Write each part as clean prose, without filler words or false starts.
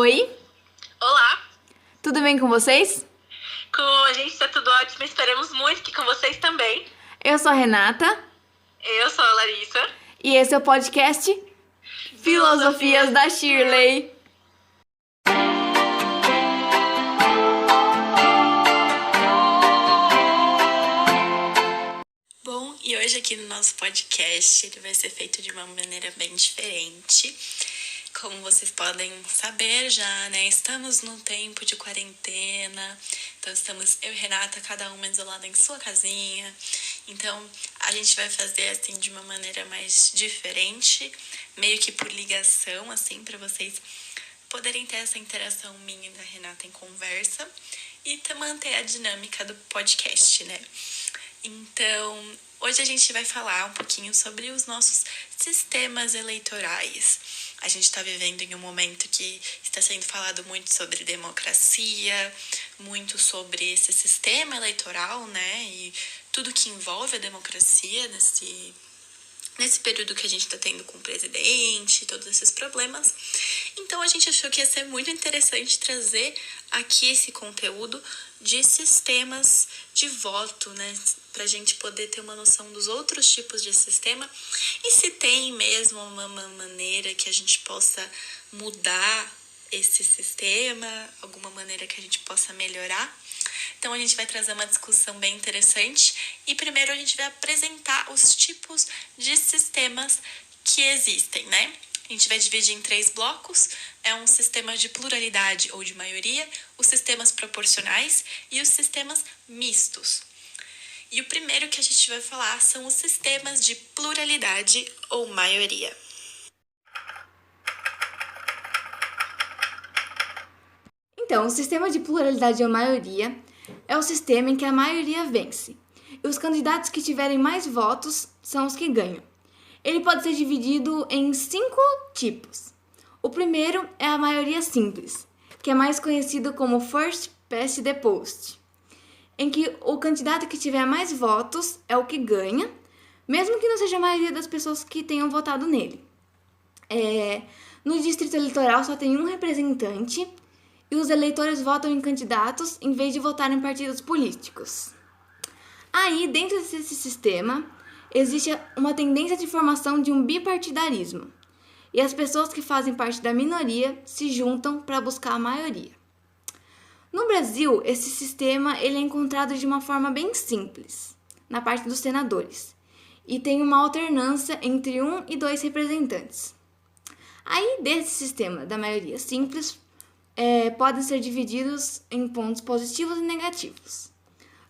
Oi, Olá, tudo bem com vocês? com a gente tá tudo ótimo, esperamos muito que com vocês também. Eu sou a Renata Eu sou a Larissa. e esse é o podcast Filosofias da Shirley. Bom, e hoje aqui no nosso podcast ele vai ser feito de uma maneira bem diferente. Como vocês podem saber já, né? Estamos num tempo de quarentena, então estamos eu e Renata, cada uma isolada em sua casinha. Então a gente vai fazer assim de uma maneira mais diferente, meio que por ligação, assim, para vocês poderem ter essa interação minha e da Renata em conversa e manter a dinâmica do podcast, né? Então, hoje a gente vai falar um pouquinho sobre os nossos sistemas eleitorais. A gente está vivendo em um momento que está sendo falado muito sobre democracia, muito sobre esse sistema eleitoral, né? E tudo que envolve a democracia nesse período que a gente está tendo com o presidente, todos esses problemas. Então a gente achou que ia ser muito interessante trazer aqui esse conteúdo de sistemas de voto, né? Pra gente poder ter uma noção dos outros tipos de sistema e se tem mesmo uma maneira que a gente possa mudar esse sistema, alguma maneira que a gente possa melhorar. Então a gente vai trazer uma discussão bem interessante e primeiro a gente vai apresentar os tipos de sistemas que existem, né? A gente vai dividir em 3 blocos, é um sistema de pluralidade ou de maioria, os sistemas proporcionais e os sistemas mistos. E o primeiro que a gente vai falar são os sistemas de pluralidade ou maioria. Então, o sistema de pluralidade ou maioria é o sistema em que a maioria vence. E os candidatos que tiverem mais votos são os que ganham. Ele pode ser dividido em 5 tipos. O primeiro é a maioria simples, que é mais conhecido como First Past the Post, em que o candidato que tiver mais votos é o que ganha, mesmo que não seja a maioria das pessoas que tenham votado nele. No distrito eleitoral só tem um representante e os eleitores votam em candidatos em vez de votar em partidos políticos. Aí, dentro desse sistema, existe uma tendência de formação de um bipartidarismo. E as pessoas que fazem parte da minoria se juntam para buscar a maioria. No Brasil, esse sistema ele é encontrado de uma forma bem simples, na parte dos senadores, e tem uma alternância entre 1 e 2 representantes. Aí, desse sistema da maioria simples, podem ser divididos em pontos positivos e negativos.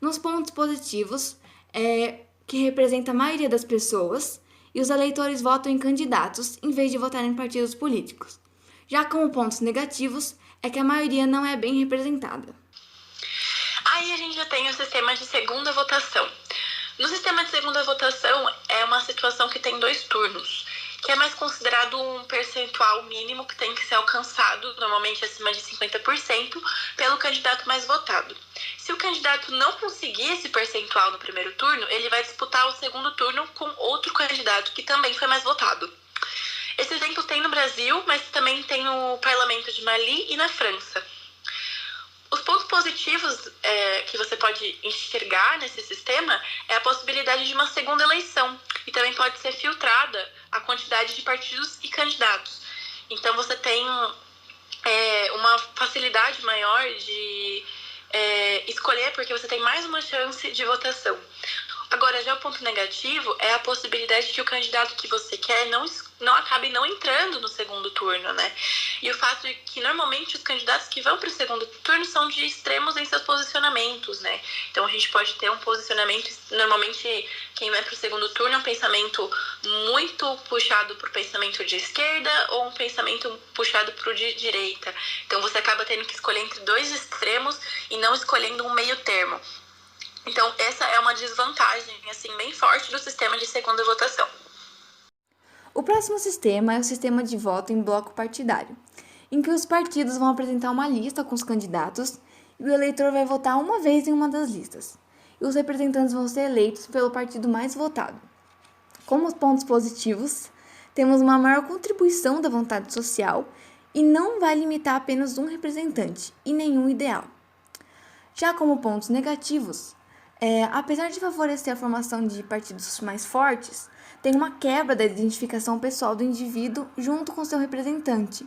Nos pontos positivos, que representa a maioria das pessoas, e os eleitores votam em candidatos em vez de votar em partidos políticos. Já como pontos negativos, é que a maioria não é bem representada. Aí a gente já tem o sistema de segunda votação. No sistema de segunda votação é uma situação que tem 2 turnos, que é mais considerado um percentual mínimo que tem que ser alcançado, normalmente acima de 50%, pelo candidato mais votado. Se o candidato não conseguir esse percentual no primeiro turno, ele vai disputar o segundo turno com outro candidato que também foi mais votado. Esse exemplo tem no Brasil, mas também tem no Parlamento de Mali e na França. Os pontos positivos que você pode enxergar nesse sistema é a possibilidade de uma segunda eleição e também pode ser filtrada a quantidade de partidos e candidatos. Então você tem uma facilidade maior de escolher porque você tem mais uma chance de votação. Agora, já o ponto negativo é a possibilidade de que o candidato que você quer não acabe não entrando no segundo turno, né? E o fato de que, normalmente, os candidatos que vão para o segundo turno são de extremos em seus posicionamentos, né? Então, a gente pode ter um posicionamento... Normalmente, quem vai para o segundo turno é um pensamento muito puxado para o pensamento de esquerda ou um pensamento puxado para o de direita. Então, você acaba tendo que escolher entre 2 extremos e não escolhendo um meio termo. Então, essa é uma desvantagem, assim, bem forte do sistema de segunda votação. O próximo sistema é o sistema de voto em bloco partidário, em que os partidos vão apresentar uma lista com os candidatos e o eleitor vai votar uma vez em uma das listas. E os representantes vão ser eleitos pelo partido mais votado. Como pontos positivos, temos uma maior contribuição da vontade social e não vai limitar apenas um representante e nenhum ideal. Já como pontos negativos, apesar de favorecer a formação de partidos mais fortes, tem uma quebra da identificação pessoal do indivíduo junto com seu representante.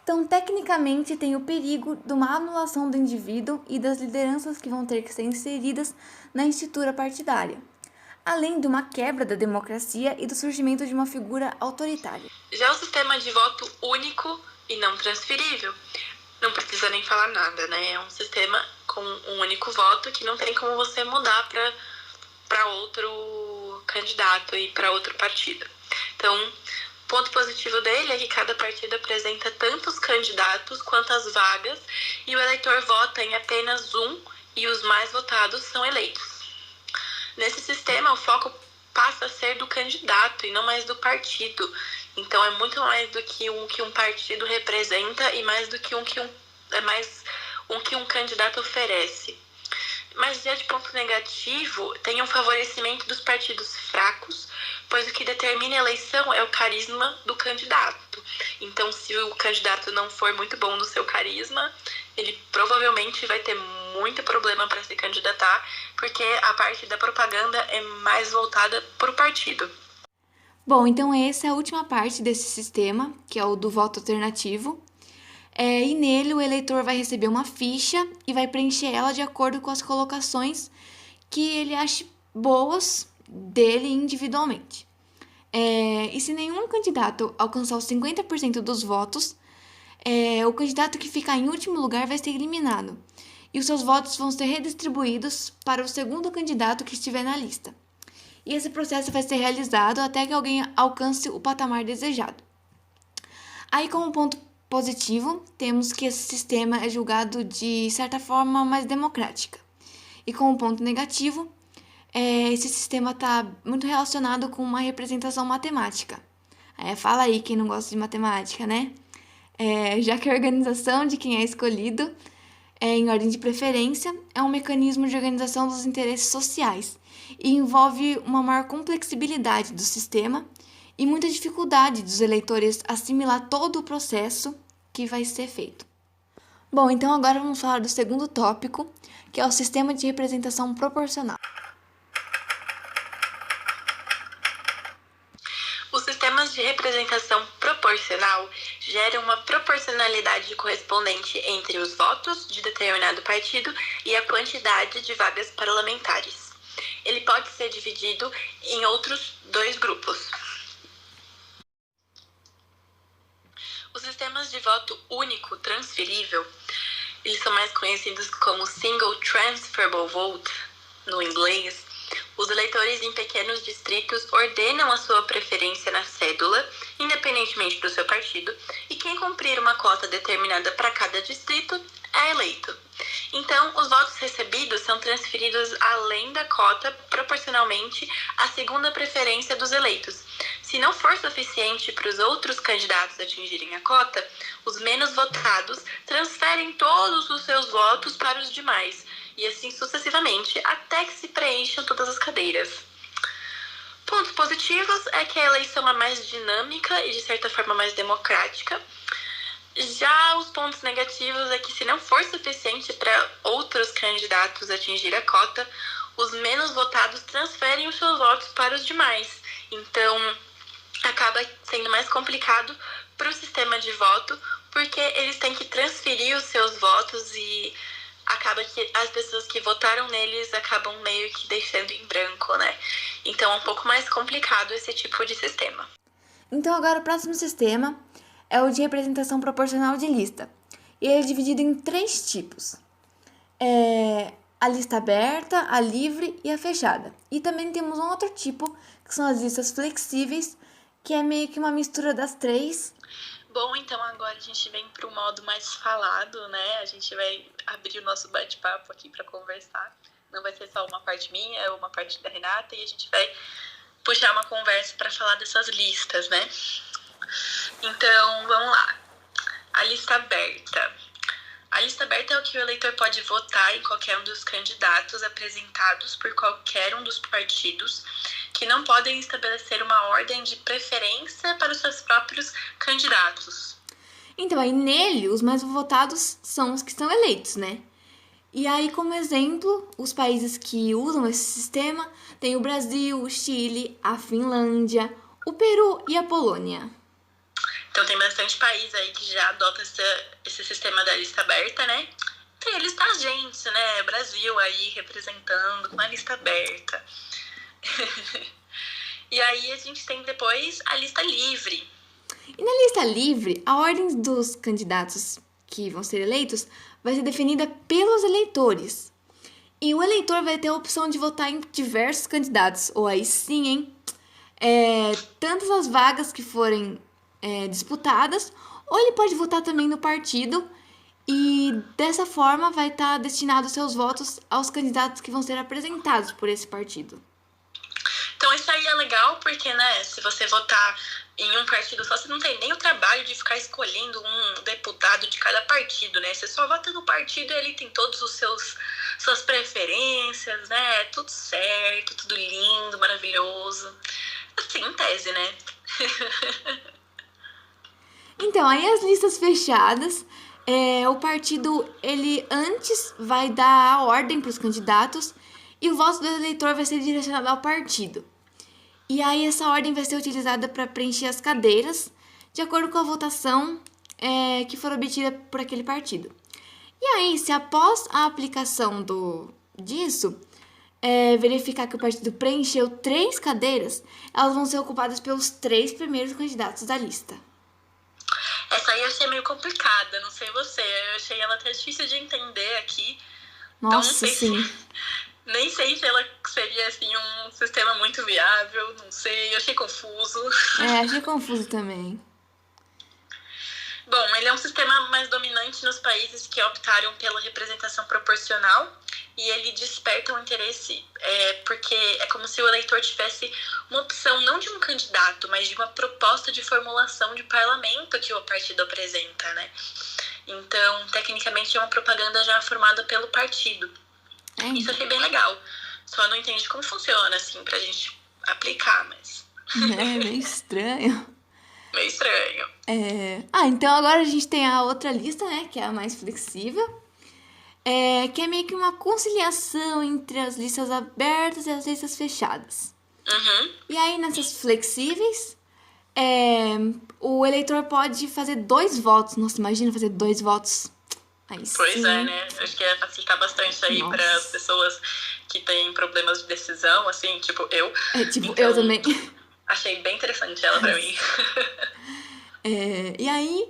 Então, tecnicamente, tem o perigo de uma anulação do indivíduo e das lideranças que vão ter que ser inseridas na estrutura partidária, além de uma quebra da democracia e do surgimento de uma figura autoritária. Já o sistema de voto único e não transferível, não precisa nem falar nada, né? É um sistema com um único voto que não tem como você mudar para outro candidato e para outro partido. Então, o ponto positivo dele é que cada partido apresenta tantos candidatos quanto as vagas e o eleitor vota em apenas um e os mais votados são eleitos. Nesse sistema, o foco passa a ser do candidato e não mais do partido. Então, é muito mais do que um partido representa e mais do que um candidato oferece. Mas, já de ponto negativo, tem um favorecimento dos partidos fracos, pois o que determina a eleição é o carisma do candidato. Então, se o candidato não for muito bom no seu carisma, ele provavelmente vai ter muito problema para se candidatar, porque a parte da propaganda é mais voltada para o partido. Bom, então essa é a última parte desse sistema, que é o do voto alternativo. E nele o eleitor vai receber uma ficha e vai preencher ela de acordo com as colocações que ele ache boas dele individualmente. E se nenhum candidato alcançar os 50% dos votos, o candidato que ficar em último lugar vai ser eliminado e os seus votos vão ser redistribuídos para o segundo candidato que estiver na lista. E esse processo vai ser realizado até que alguém alcance o patamar desejado. Aí, como ponto positivo, temos que esse sistema é julgado de certa forma mais democrática. E como ponto negativo, esse sistema está muito relacionado com uma representação matemática. Fala aí quem não gosta de matemática, né? Já que a organização de quem é escolhido, em ordem de preferência, é um mecanismo de organização dos interesses sociais e envolve uma maior complexibilidade do sistema e muita dificuldade dos eleitores assimilar todo o processo que vai ser feito. Bom, então agora vamos falar do segundo tópico, que é o sistema de representação proporcional. Os sistemas de representação proporcional geram uma proporcionalidade correspondente entre os votos de determinado partido e a quantidade de vagas parlamentares. Ele pode ser dividido em outros dois grupos. Os sistemas de voto único transferível, eles são mais conhecidos como Single Transferable Vote, no inglês. Os eleitores em pequenos distritos ordenam a sua preferência na cédula, independentemente do seu partido, e quem cumprir uma cota determinada para cada distrito é eleito. Então, os votos recebidos são transferidos além da cota proporcionalmente à segunda preferência dos eleitos. Se não for suficiente para os outros candidatos atingirem a cota, os menos votados transferem todos os seus votos para os demais, e assim sucessivamente, até que se preencham todas as cadeiras. Pontos positivos é que a eleição é mais dinâmica e, de certa forma, mais democrática. Já os pontos negativos é que, se não for suficiente para outros candidatos atingir a cota, os menos votados transferem os seus votos para os demais. Então, acaba sendo mais complicado para o sistema de voto, porque eles têm que transferir os seus votos e acaba que as pessoas que votaram neles acabam meio que deixando em branco, né? Então é um pouco mais complicado esse tipo de sistema. Então agora o próximo sistema é o de representação proporcional de lista. E ele é dividido em 3 tipos. A lista aberta, a livre e a fechada. E também temos um outro tipo, que são as listas flexíveis, que é meio que uma mistura das 3. Bom, então agora a gente vem para o modo mais falado, né? A gente vai abrir o nosso bate-papo aqui para conversar. Não vai ser só uma parte minha, é uma parte da Renata, e a gente vai puxar uma conversa para falar dessas listas, né? Então, vamos lá. A lista aberta. A lista aberta é o que o eleitor pode votar em qualquer um dos candidatos apresentados por qualquer um dos partidos, que não podem estabelecer uma ordem de preferência para os seus próprios candidatos. Então, aí nele, os mais votados são os que são eleitos, né? E aí, como exemplo, os países que usam esse sistema tem o Brasil, o Chile, a Finlândia, o Peru e a Polônia. Então tem bastante país aí que já adota esse sistema da lista aberta, né? Entre eles tá a gente, né? Brasil aí representando com a lista aberta. E aí a gente tem depois a lista livre. E na lista livre, a ordem dos candidatos que vão ser eleitos vai ser definida pelos eleitores. E o eleitor vai ter a opção de votar em diversos candidatos, ou aí sim, hein? Tantas as vagas que forem disputadas, ou ele pode votar também no partido, e dessa forma vai estar destinado seus votos aos candidatos que vão ser apresentados por esse partido. Então isso aí é legal porque, né, se você votar em um partido só, você não tem nem o trabalho de ficar escolhendo um deputado de cada partido, né? Você só vota no partido e ele tem todos os suas preferências, né? Tudo certo, tudo lindo, maravilhoso. Assim, em tese, né? Então, aí as listas fechadas, o partido, ele antes vai dar a ordem para os candidatos e o voto do eleitor vai ser direcionado ao partido. E aí essa ordem vai ser utilizada para preencher as cadeiras de acordo com a votação que for obtida por aquele partido. E aí, se após a aplicação disso, verificar que o partido preencheu 3 cadeiras, elas vão ser ocupadas pelos 3 primeiros candidatos da lista. Essa aí eu achei meio complicada, não sei você. Eu achei ela até difícil de entender aqui. Nossa, sim. Nem sei se ela seria, assim, um sistema muito viável, não sei, eu achei confuso. Achei confuso também. Bom, ele é um sistema mais dominante nos países que optaram pela representação proporcional e ele desperta um interesse, porque é como se o eleitor tivesse uma opção não de um candidato, mas de uma proposta de formulação de parlamento que o partido apresenta, né? Então, tecnicamente, é uma propaganda já formada pelo partido. Isso eu achei bem legal. Só não entendi como funciona, assim, pra gente aplicar, mas... meio estranho. Meio estranho. Então agora a gente tem a outra lista, né? Que é a mais flexível. Que é meio que uma conciliação entre as listas abertas e as listas fechadas. Uhum. E aí, nessas flexíveis, o eleitor pode fazer 2 votos. Nossa, imagina fazer 2 votos. Aí, pois sim. Né? Acho que ia facilitar bastante aí para as pessoas que têm problemas de decisão, assim, tipo eu. Então, eu também. Achei bem interessante ela pra mim. E aí,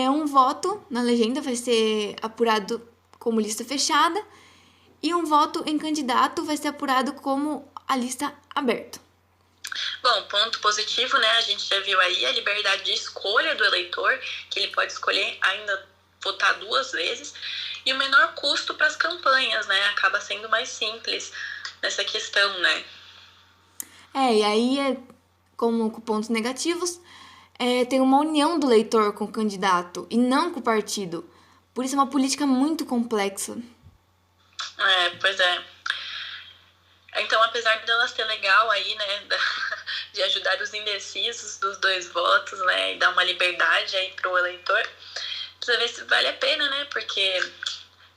um voto na legenda vai ser apurado como lista fechada e um voto em candidato vai ser apurado como a lista aberta. Bom, ponto positivo, né? A gente já viu aí a liberdade de escolha do eleitor, que ele pode escolher ainda votar 2 vezes, e o menor custo para as campanhas, né? Acaba sendo mais simples nessa questão, né? E aí, como com pontos negativos, tem uma união do eleitor com o candidato e não com o partido. Por isso é uma política muito complexa. Pois é. Então, apesar dela ser legal aí, né, de ajudar os indecisos dos 2 votos, né, e dar uma liberdade aí pro eleitor, precisa ver se vale a pena, né, porque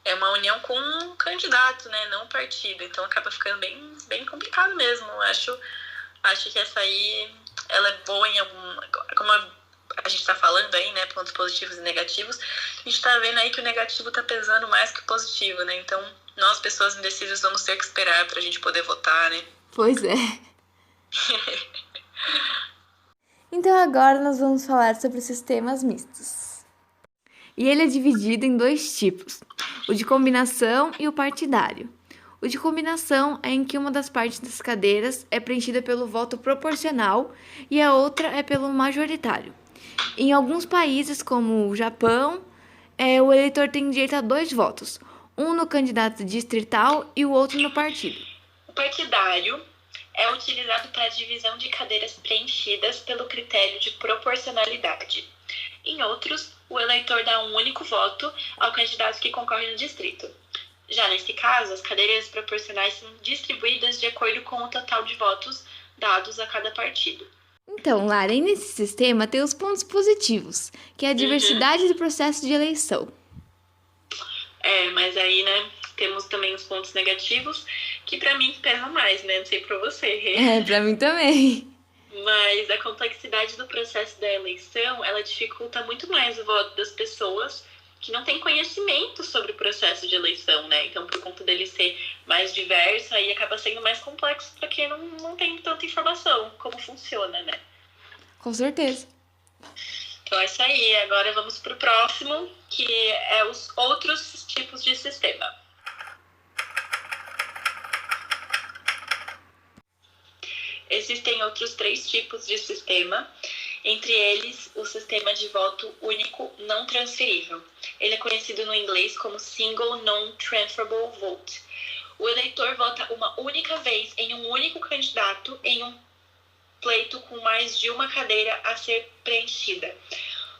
é uma união com um candidato, né, não um partido, então acaba ficando bem, bem complicado mesmo. Acho que essa aí, ela é boa em como a gente tá falando aí, né, pontos positivos e negativos, a gente tá vendo aí que o negativo tá pesando mais que o positivo, né, então nós, pessoas indecisas, vamos ter que esperar pra gente poder votar, né? Pois é. Então agora nós vamos falar sobre os sistemas mistos. E ele é dividido em 2 tipos, o de combinação e o partidário. O de combinação é em que uma das partes das cadeiras é preenchida pelo voto proporcional e a outra é pelo majoritário. Em alguns países, como o Japão, o eleitor tem direito a 2 votos, um no candidato distrital e o outro no partido. O partidário é utilizado para a divisão de cadeiras preenchidas pelo critério de proporcionalidade. Em outros, o eleitor dá um único voto ao candidato que concorre no distrito. Já nesse caso, as cadeiras proporcionais são distribuídas de acordo com o total de votos dados a cada partido. Então, Lara, aí nesse sistema tem os pontos positivos, que é a diversidade do processo de eleição. Mas aí, né, temos também os pontos negativos, que pra mim pesam mais, né? Não sei pra você. Pra mim também. Mas a complexidade do processo da eleição, ela dificulta muito mais o voto das pessoas que não têm conhecimento sobre o processo de eleição, né? Então, por conta dele ser mais diverso, aí acaba sendo mais complexo para quem não tem tanta informação como funciona, né? Com certeza. Então é isso aí. Agora vamos para o próximo, que é os outros tipos de sistema. Existem outros 3 tipos de sistema, entre eles o sistema de voto único não transferível. Ele é conhecido no inglês como Single Non-Transferable Vote. O eleitor vota uma única vez em um único candidato em um pleito com mais de uma cadeira a ser preenchida.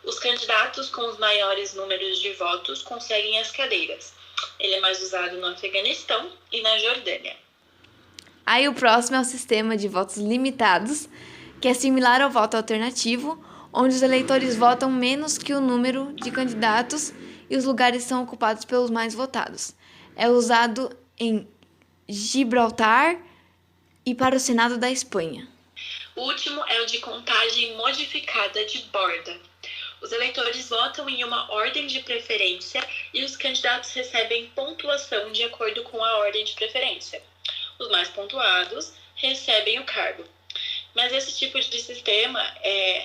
Os candidatos com os maiores números de votos conseguem as cadeiras. Ele é mais usado no Afeganistão e na Jordânia. Aí o próximo é o sistema de votos limitados, que é similar ao voto alternativo, onde os eleitores votam menos que o número de candidatos e os lugares são ocupados pelos mais votados. É usado em Gibraltar e para o Senado da Espanha. O último é o de contagem modificada de borda. Os eleitores votam em uma ordem de preferência e os candidatos recebem pontuação de acordo com a ordem de preferência. Os mais pontuados recebem o cargo. Mas esse tipo de sistema,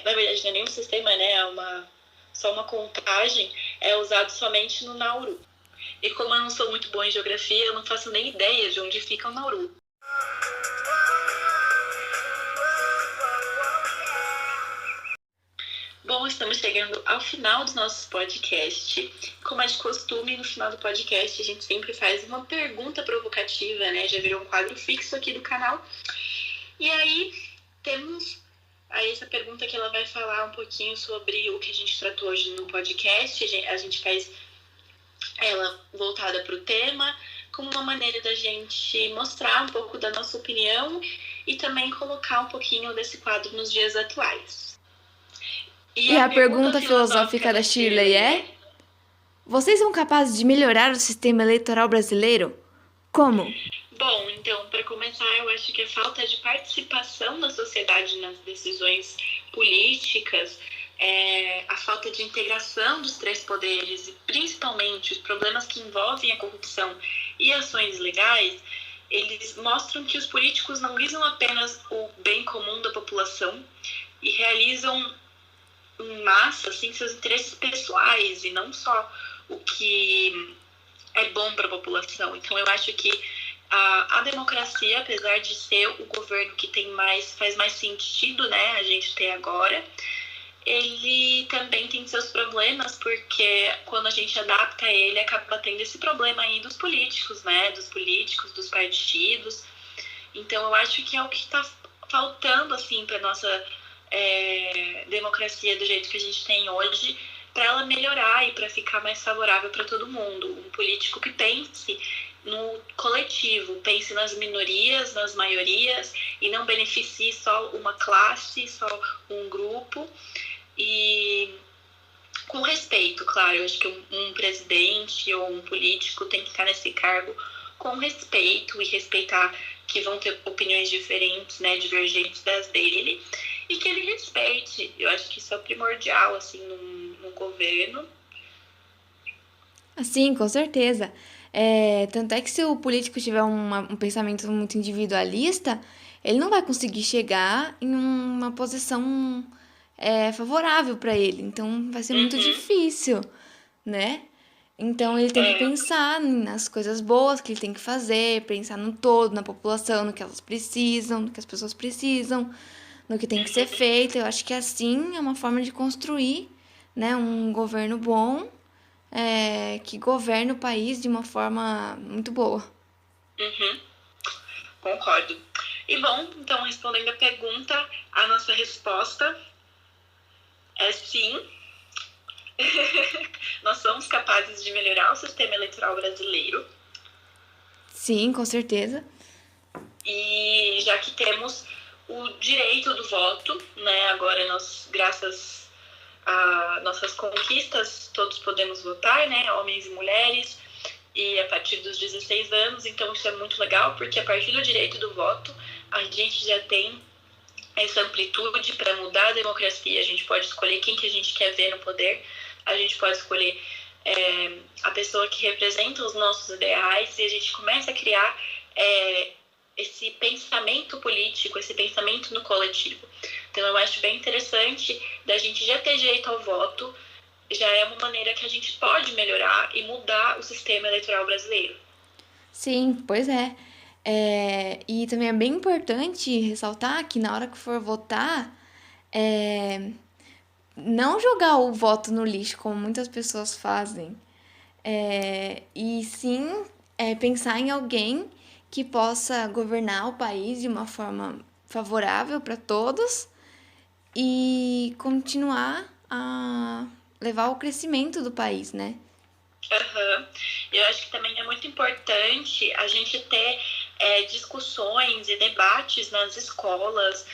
na verdade não é nenhum sistema, né? Só uma contagem, é usado somente no Nauru. E como eu não sou muito boa em geografia, eu não faço nem ideia de onde fica o Nauru. Bom, estamos chegando ao final do nosso podcast. Como é de costume, no final do podcast a gente sempre faz uma pergunta provocativa, né? Já virou um quadro fixo aqui do canal. E aí, temos aí essa pergunta que ela vai falar um pouquinho sobre o que a gente tratou hoje no podcast. A gente faz ela voltada para o tema, como uma maneira da gente mostrar um pouco da nossa opinião e também colocar um pouquinho desse quadro nos dias atuais. E a pergunta filosófica da Shirley é: vocês são capazes de melhorar o sistema eleitoral brasileiro? Como? Bom, então, para começar, eu acho que a falta de participação da sociedade nas decisões políticas, a falta de integração dos 3 poderes e principalmente os problemas que envolvem a corrupção e ações legais, eles mostram que os políticos não visam apenas o bem comum da população e realizam em massa, assim, seus interesses pessoais e não só o que é bom para a população. Então, eu acho que a democracia, apesar de ser o governo que faz mais sentido, né, a gente ter agora, ele também tem seus problemas, porque quando a gente adapta ele, acaba tendo esse problema aí dos políticos, né, dos políticos, dos partidos. Então, eu acho que é o que está faltando, assim, para nossa democracia do jeito que a gente tem hoje, para ela melhorar e para ficar mais favorável para todo mundo. Um político que pense no coletivo, pense nas minorias, nas maiorias e não beneficie só uma classe, só um grupo. E com respeito, claro, eu acho que um presidente ou um político tem que estar nesse cargo com respeito e respeitar que vão ter opiniões diferentes, né, divergentes das dele, e que ele respeite. Eu acho que isso é primordial, assim, num governo. Sim, com certeza. Tanto é que se o político tiver um pensamento muito individualista, ele não vai conseguir chegar em uma posição favorável para ele. Então, vai ser muito difícil, né? Então, ele tem que pensar nas coisas boas que ele tem que fazer, pensar no todo, na população, no que elas precisam, no que as pessoas precisam, no que tem que ser feito. Eu acho que assim é uma forma de construir, né, um governo bom, que governe o país de uma forma muito boa. Concordo. E bom, então, respondendo a pergunta, a nossa resposta é sim. Nós somos capazes de melhorar o sistema eleitoral brasileiro. Sim, com certeza. E já que temos o direito do voto, né? Agora nós, graças a nossas conquistas, todos podemos votar, né? Homens e mulheres, e a partir dos 16 anos, então isso é muito legal, porque a partir do direito do voto, a gente já tem essa amplitude para mudar a democracia. A gente pode escolher quem que a gente quer ver no poder, a gente pode escolher a pessoa que representa os nossos ideais, e a gente começa a criar esse pensamento político, esse pensamento no coletivo. Então eu acho bem interessante da gente já ter direito ao voto, já é uma maneira que a gente pode melhorar e mudar o sistema eleitoral brasileiro. Sim, pois é. E também é bem importante ressaltar que na hora que for votar, não jogar o voto no lixo, como muitas pessoas fazem, e sim pensar em alguém que possa governar o país de uma forma favorável para todos e continuar a levar ao crescimento do país, né? Uhum. Eu acho que também é muito importante a gente ter discussões e debates nas escolas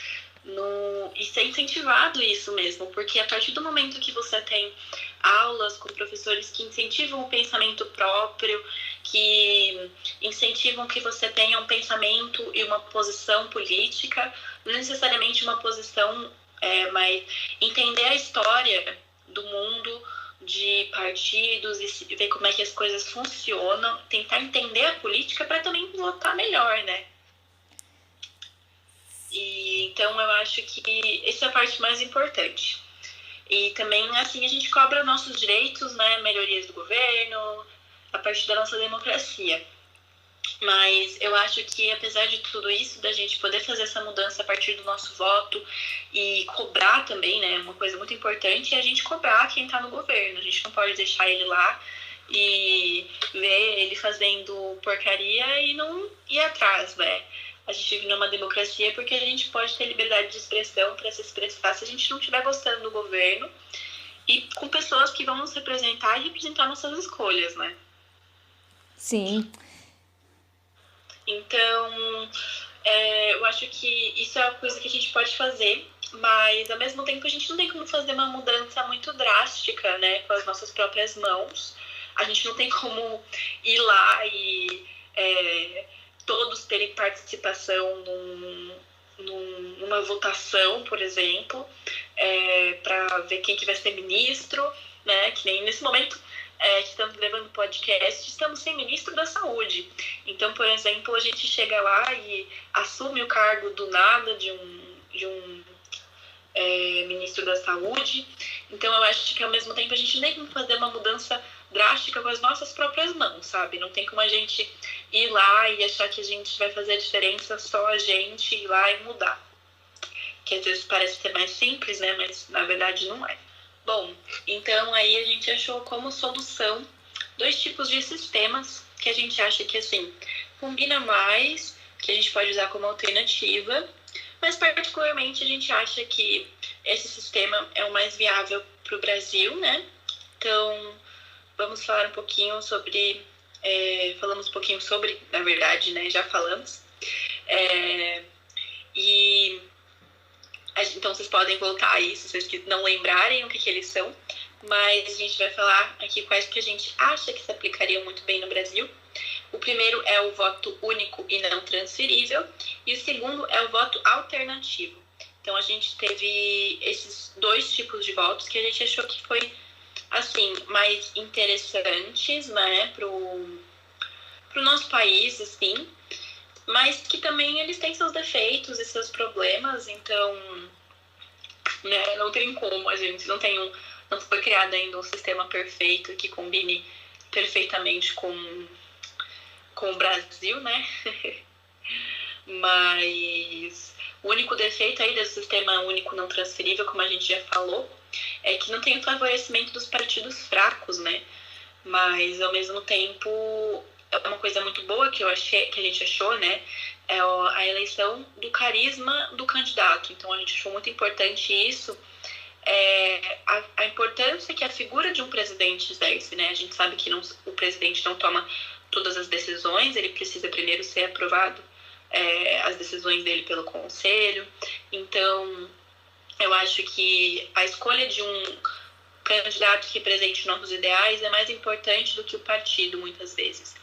e ser incentivado isso mesmo, porque a partir do momento que você tem aulas com professores que incentivam o pensamento próprio, que incentivam que você tenha um pensamento e uma posição política, não necessariamente uma posição, mas entender a história do mundo, de partidos e ver como é que as coisas funcionam, tentar entender a política para também votar melhor, né? E então eu acho que essa é a parte mais importante. E também assim a gente cobra nossos direitos, né, melhorias do governo, a partir da nossa democracia. Mas eu acho que, apesar de tudo isso, da gente poder fazer essa mudança a partir do nosso voto e cobrar também, né? Uma coisa muito importante é a gente cobrar quem está no governo. A gente não pode deixar ele lá e ver ele fazendo porcaria e não ir atrás, né? A gente vive numa democracia porque a gente pode ter liberdade de expressão para se expressar se a gente não estiver gostando do governo e com pessoas que vão nos representar e representar nossas escolhas, né? Sim. Então, eu acho que isso é uma coisa que a gente pode fazer, mas ao mesmo tempo a gente não tem como fazer uma mudança muito drástica, né, com as nossas próprias mãos. A gente não tem como ir lá e todos terem participação numa votação, por exemplo, para ver quem que vai ser ministro, né, que nem nesse momento que estamos levando podcast, estamos sem ministro da saúde. Então, por exemplo, a gente chega lá e assume o cargo do nada de um ministro da saúde. Então, eu acho que ao mesmo tempo a gente nem tem como fazer uma mudança drástica com as nossas próprias mãos, sabe? Não tem como a gente ir lá e achar que a gente vai fazer a diferença só a gente ir lá e mudar. Que às vezes parece ser mais simples, né? Mas na verdade não é. Bom, então aí a gente achou como solução 2 tipos de sistemas que a gente acha que, assim, combina mais, que a gente pode usar como alternativa, mas particularmente a gente acha que esse sistema é o mais viável para o Brasil, né? Então, vamos falar um pouquinho sobre... falamos um pouquinho sobre, na verdade, né? Já falamos. Então, vocês podem voltar aí, se vocês não lembrarem o que eles são. Mas a gente vai falar aqui quais que a gente acha que se aplicariam muito bem no Brasil. O primeiro é o voto único e não transferível. E o segundo é o voto alternativo. Então, a gente teve esses 2 tipos de votos que a gente achou que foi, assim, mais interessantes, né, pro nosso país, assim. Mas que também eles têm seus defeitos e seus problemas, então, né, não tem como, a gente não foi criado ainda um sistema perfeito que combine perfeitamente com o Brasil, né? Mas o único defeito aí desse sistema único não transferível, como a gente já falou, é que não tem o favorecimento dos partidos fracos, né? Mas, ao mesmo tempo, é uma coisa muito boa que a gente achou, né? É a eleição do carisma do candidato. Então, a gente achou muito importante isso, a importância que a figura de um presidente exerce, né? A gente sabe que o presidente não toma todas as decisões, ele precisa primeiro ser aprovado as decisões dele pelo conselho. Então, eu acho que a escolha de um candidato que represente nossos ideais é mais importante do que o partido, muitas vezes.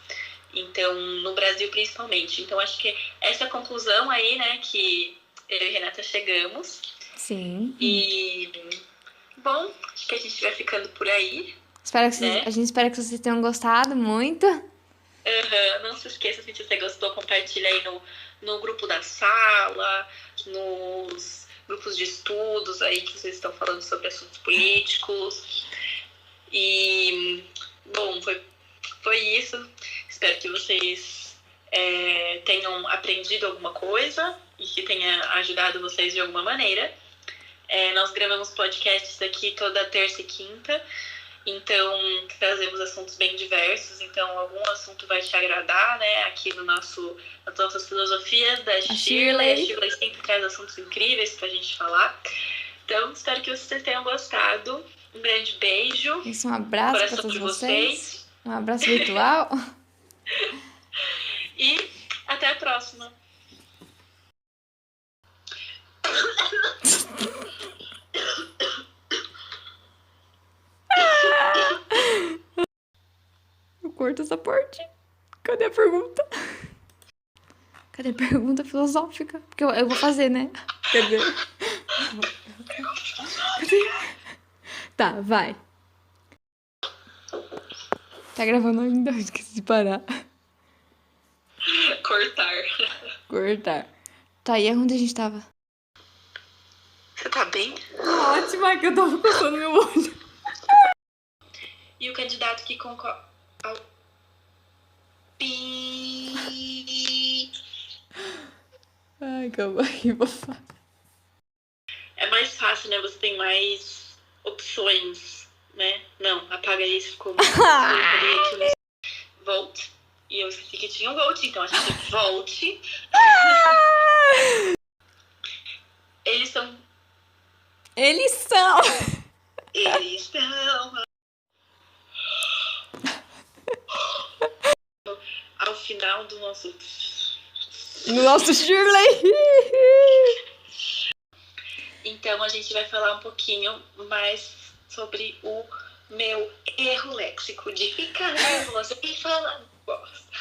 Então, no Brasil principalmente. Então, acho que essa conclusão aí, né, que eu e Renata chegamos. Sim. E, bom, acho que a gente vai ficando por aí. A gente espera que vocês tenham gostado muito. Não se esqueça, se você gostou, compartilha aí no grupo da sala, nos grupos de estudos aí que vocês estão falando sobre assuntos políticos. E, bom, foi isso. Espero que vocês tenham aprendido alguma coisa e que tenha ajudado vocês de alguma maneira. Nós gravamos podcasts aqui toda terça e quinta, então trazemos assuntos bem diversos. Então, algum assunto vai te agradar, né? Aqui nas nossas filosofias da Shirley. A Shirley sempre traz assuntos incríveis pra gente falar. Então, espero que vocês tenham gostado. Um grande beijo. Isso, um abraço para todos vocês. Um abraço virtual. E até a próxima. Eu corto essa parte. Cadê a pergunta? Cadê a pergunta filosófica? Porque eu vou fazer, né? Cadê? Tá, vai. Tá gravando ainda? Eu esqueci de parar. Cortar. Tá, e onde a gente tava? Você tá bem? Ótimo, é que eu tava coçando meu olho. E o candidato que concorda... Ai, calma aí, vou falar. É mais fácil, né? Você tem mais opções, né? Não, apaga isso como... Volte. E eu esqueci que tinha um volte, então a gente volte. Eles são... Ao final do nosso... No nosso Shirley! Então a gente vai falar um pouquinho mais sobre o meu erro léxico de ficar nervosa e falar bosta.